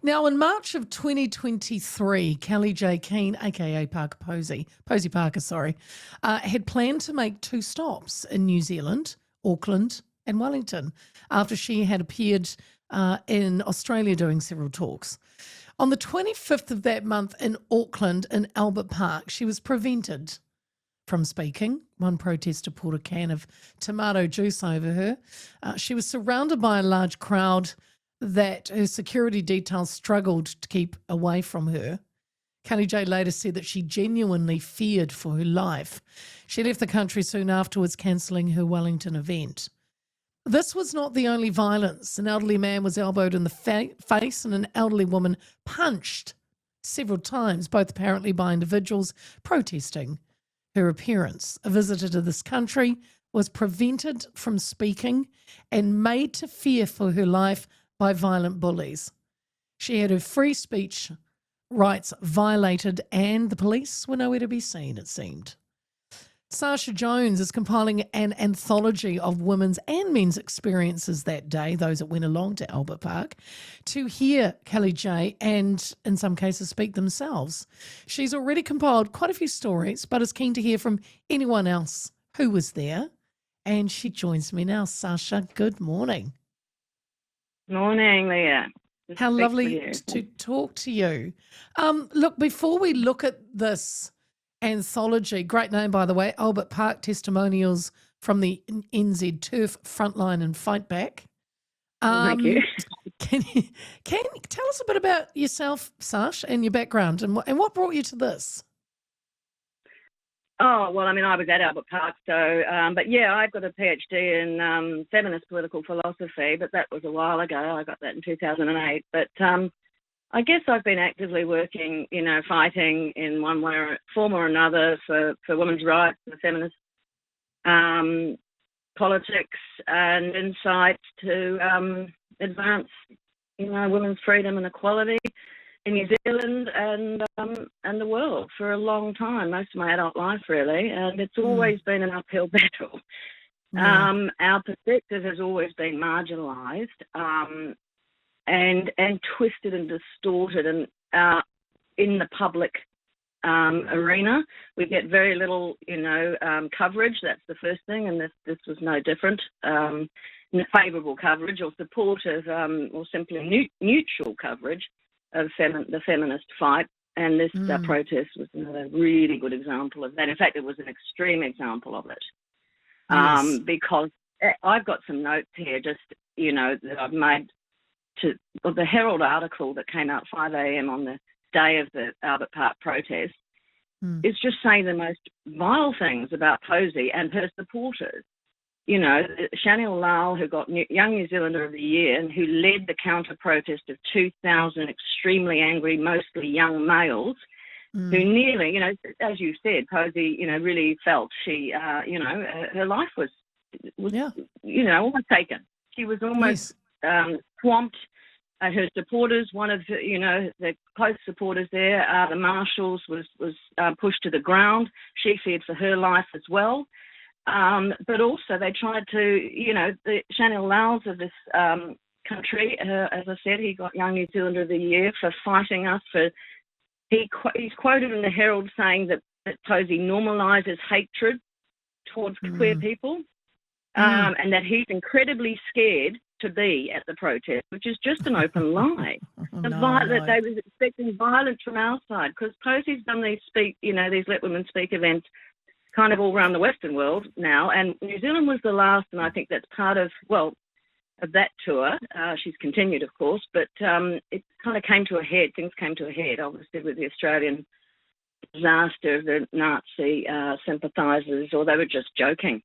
Now, in March of 2023, Kelly J. Keane, aka Posie Parker, had planned to make 2 stops in New Zealand, Auckland and Wellington, after she had appeared in Australia doing several talks. On the 25th of that month in Auckland, in Albert Park, she was prevented from speaking. One protester poured a can of tomato juice over her. She was surrounded by a large crowd that her security details struggled to keep away from her. Kelly J later said that she genuinely feared for her life. She left the country soon afterwards, cancelling her Wellington event. This was not the only violence. An elderly man was elbowed in the face and an elderly woman punched several times, both apparently by individuals protesting her appearance. A visitor to this country was prevented from speaking and made to fear for her life by violent bullies. She had her free speech rights violated and the police were nowhere to be seen, it seemed. Sacha Jones is compiling an anthology of women's and men's experiences that day, those that went along to Albert Park, to hear Kelly J and, in some cases, speak themselves. She's already compiled quite a few stories, but is keen to hear from anyone else who was there. And she joins me now. Sacha, good morning. Morning, Leah. How lovely to talk to you. Look, before we look at this anthology, great name, by the way, Albert Park Testimonials from the NZ Turf Frontline and Fight Back. Thank you. Can you tell us a bit about yourself, Sash, and your background, and what brought you to this? Oh, well, I mean, I was at Albert Park, so, but yeah, I've got a PhD in feminist political philosophy, but that was a while ago. I got that in 2008. But I guess I've been actively working, fighting in one form or another for women's rights, for feminist politics and insights to advance, women's freedom and equality in New Zealand and the world for a long time, most of my adult life, really. And it's always been an uphill battle. Yeah. Our perspective has always been marginalised and twisted and distorted and in the public arena. We get very little, coverage. That's the first thing, and this was no different. Favourable coverage or supportive or simply neutral coverage of the feminist fight, and this protest was another really good example of that. In fact, it was an extreme example of it. Yes. Because I've got some notes here just, that I've made of the Herald article that came out 5 a.m. on the day of the Albert Park protest. It's just saying the most vile things about Posie and her supporters. Chanel Lal, who got Young New Zealander of the Year and who led the counter-protest of 2,000 extremely angry, mostly young males, who nearly, as you said, Posie, really felt she, her life was almost taken. She was almost swamped. Her supporters, one of the close supporters there, the marshals, was pushed to the ground. She feared for her life as well. But also they tried to, the Chanel Lals of this country, as I said, he got Young New Zealander of the Year for fighting us. He's quoted in the Herald saying that Posie normalises hatred towards queer people and that he's incredibly scared to be at the protest, which is just an open lie. That they was expecting violence from our side, because Posie's done these Let Women Speak events kind of all around the Western world now, and New Zealand was the last, and I think that's part of that tour. She's continued, of course, but it kind of came to a head. Things came to a head, obviously, with the Australian disaster of the Nazi sympathisers, or they were just joking.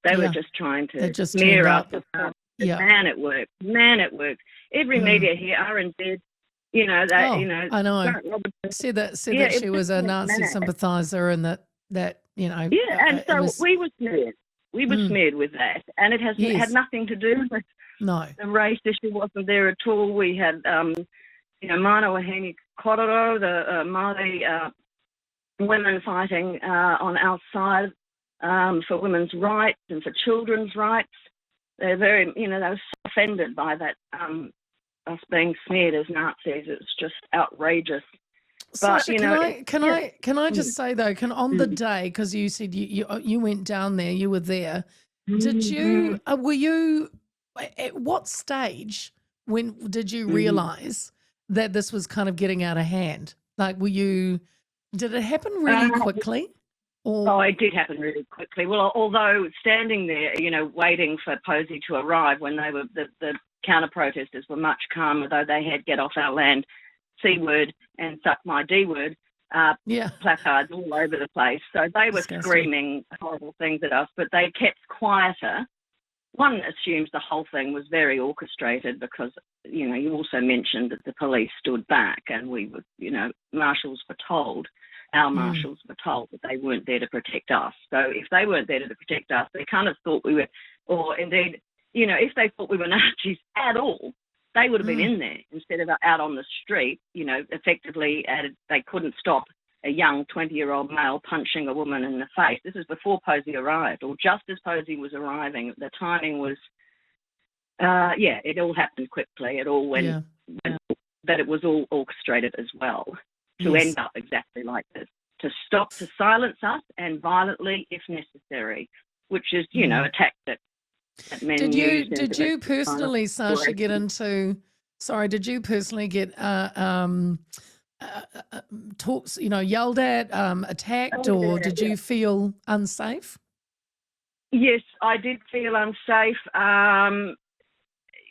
They were just trying to smear up. Man, it worked. Every media here, RNZ, I know. Said that she was a Nazi sympathiser and that. And so we were smeared. We were smeared with that, and it had nothing to do with the race issue. Wasn't there at all. We had, Mana Wahine Kororo, the Māori women fighting on our side for women's rights and for children's rights. They're very, they were offended by that us being smeared as Nazis. It's just outrageous. But Sasha, you know, can I mm, just say though, on the mm, day, because you said you went down there, you were there. Did mm, you were you at what stage when did you mm. realize that this was kind of getting out of hand? Like, did it happen really Uh, quickly? Oh, Or it did happen really quickly. Well, although standing there, you know, waiting for Posie to arrive when they were the counter protesters were much calmer, though they had "Get off our land," C word and "Suck my D word" yeah, placards all over the place. So they were disgusting. screaming horrible things at us, but they kept quieter. One assumes the whole thing was very orchestrated because, you know, you also mentioned that the police stood back and we were, you know, our marshals were told that they weren't there to protect us. So if they weren't there to protect us, they kind of thought we were, or indeed, you know, if they thought we were Nazis at all, they would have been in there instead of out on the street, you know, effectively they couldn't stop a young 20-year-old male punching a woman in the face. This is before Posie arrived, or just as Posie was arriving. The timing was, it all happened quickly. It all went, but it was all orchestrated as well to end up exactly like this, to silence us and violently if necessary, which is, you know, a tactic that men use. Did you personally, Sasha, get into? Sorry, did you personally get talks, you know, yelled at, attacked, or did you feel unsafe? Yes, I did feel unsafe.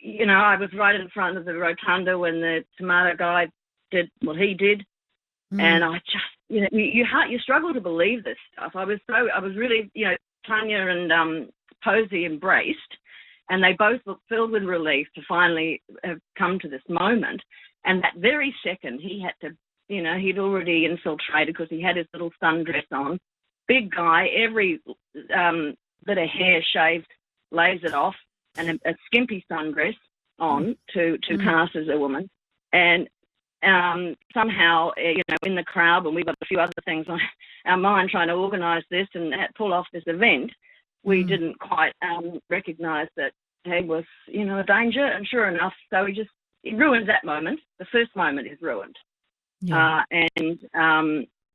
You know, I was right in front of the rotunda when the tomato guy did what he did, and I just, you know, you struggle to believe this stuff. I was really, you know, Tanya and Posie embraced, and they both looked filled with relief to finally have come to this moment. And that very second, he had to, you know, he'd already infiltrated because he had his little sundress on. Big guy, every bit of hair shaved, lays it off, and a skimpy sundress on to pass as a woman. And somehow, you know, in the crowd, when we've got a few other things on our mind trying to organise this and pull off this event, we didn't quite recognise that he was, you know, a danger. And sure enough, so it ruins that moment. The first moment is ruined. Yeah.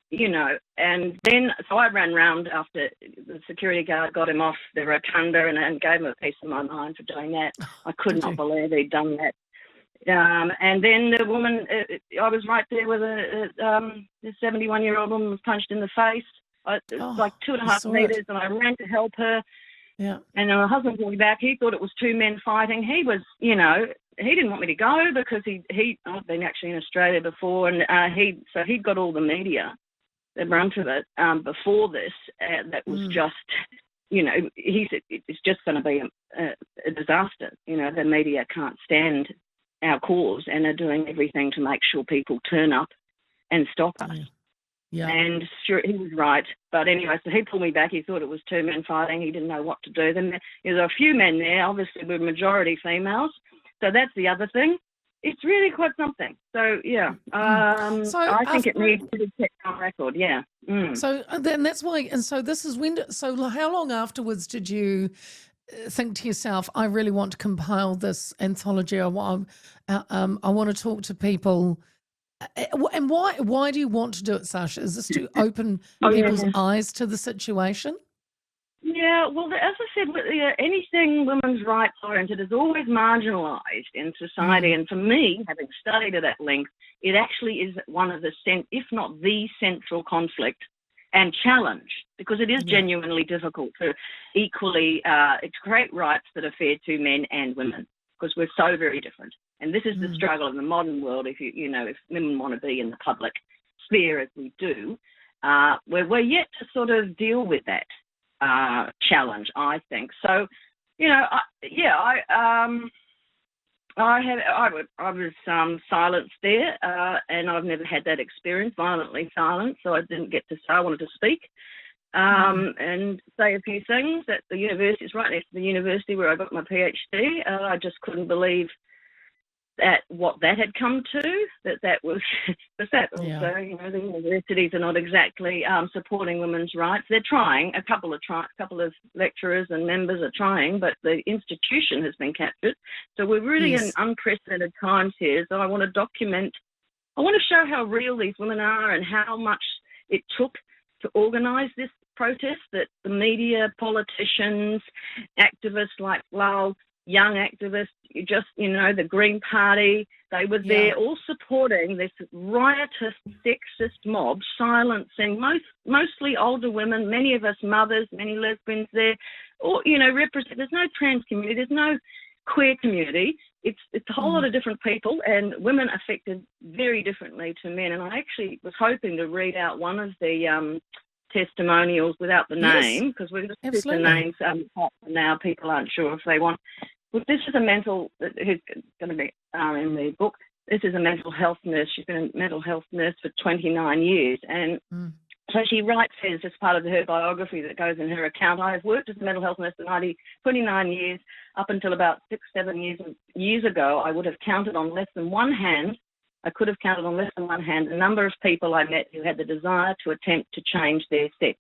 You know, and then, so I ran round after the security guard got him off the rotunda and gave him a piece of my mind for doing that. I could not believe he'd done that. And then the woman, I was right there with the 71-year-old woman was punched in the face. It was like 2.5 meters, and I ran to help her. Yeah. And her husband called me back. He thought it was two men fighting. He was, you know, he didn't want me to go because I'd been actually in Australia before, and he'd got all the media, the brunt of it, before this. That was just, you know, he said it's just going to be a disaster. You know, the media can't stand our cause and are doing everything to make sure people turn up and stop us. Yeah. And sure, he was right. But anyway, so he pulled me back. He thought it was two men fighting. He didn't know what to do. Then there were a few men there. Obviously, we're majority females. So that's the other thing. It's really quite something. So, yeah. So I think it needs to be kept on record. Yeah. So then that's why. And so this is when. So how long afterwards did you think to yourself, I really want to compile this anthology? I want to talk to people. And why do you want to do it, Sasha? Is this to open people's eyes to the situation? Yeah, well, as I said, anything women's rights oriented is always marginalised in society. And for me, having studied it at length, it actually is one of the, if not the central conflict and challenge, because it is genuinely difficult to equally create rights that are fair to men and women, because we're so very different. And this is the struggle in the modern world. If if women want to be in the public sphere as we do, we're yet to sort of deal with that challenge, I think. So, I was silenced there, and I've never had that experience, violently silenced. So I didn't get to say. I wanted to speak and say a few things at the university. It's right next to the university where I got my PhD. I just couldn't believe at what that had come to, that was that also, Yeah. you know, the universities are not exactly supporting women's rights. They're trying. A couple of lecturers and members are trying, but the institution has been captured. So we're really in Yes. unprecedented times here. So I want to document. I want to show how real these women are and how much it took to organise this protest, that the media, politicians, activists like Lal, young activists, the Green Party, they were there all supporting this riotous, sexist mob, silencing mostly older women, many of us mothers, many lesbians there, or, there's no trans community, there's no queer community. It's a whole lot of different people, and women affected very differently to men. And I actually was hoping to read out one of the testimonials without the name, because we're going to put the names now. People aren't sure if they want. Well, this is a who's going to be in the book. This is a mental health nurse. She's been a mental health nurse for 29 years. And so she says as part of her biography that goes in her account, I have worked as a mental health nurse for 29 years. Up until about 6-7 years ago, I would have counted on less than one hand. I could have counted on less than one hand the number of people I met who had the desire to attempt to change their sex,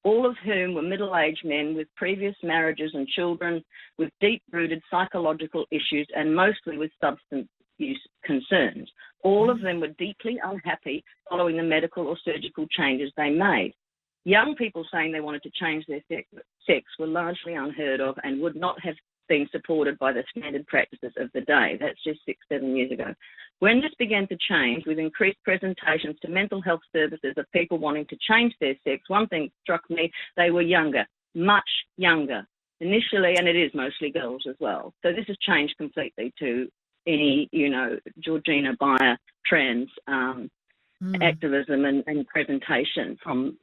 all of whom were middle-aged men with previous marriages and children, with deep-rooted psychological issues and mostly with substance use concerns. All of them were deeply unhappy following the medical or surgical changes they made. Young people saying they wanted to change their sex were largely unheard of and would not have been supported by the standard practices of the day. That's just 6-7 years ago. When this began to change, with increased presentations to mental health services of people wanting to change their sex, one thing struck me: they were younger, much younger initially, and it is mostly girls as well. So this has changed completely to any, Georgina Beyer trans activism and presentation from,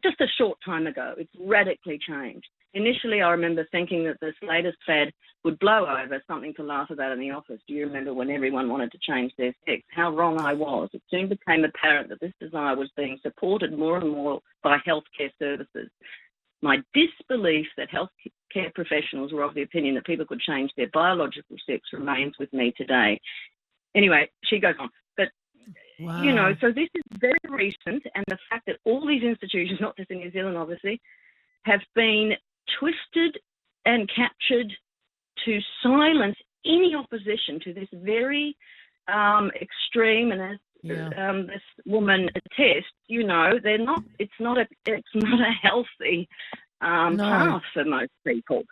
just a short time ago. It's radically changed. Initially, I remember thinking that this latest fad would blow over, something to laugh about in the office. Do you remember when everyone wanted to change their sex? How wrong I was. It soon became apparent that this desire was being supported more and more by healthcare services. My disbelief that healthcare professionals were of the opinion that people could change their biological sex remains with me today. Anyway, she goes on. But, wow. So this is very recent, and the fact that all these institutions, not just in New Zealand, obviously, have been twisted and captured to silence any opposition to this very extreme, and as this woman attests, they're not. It's not a healthy path for most people.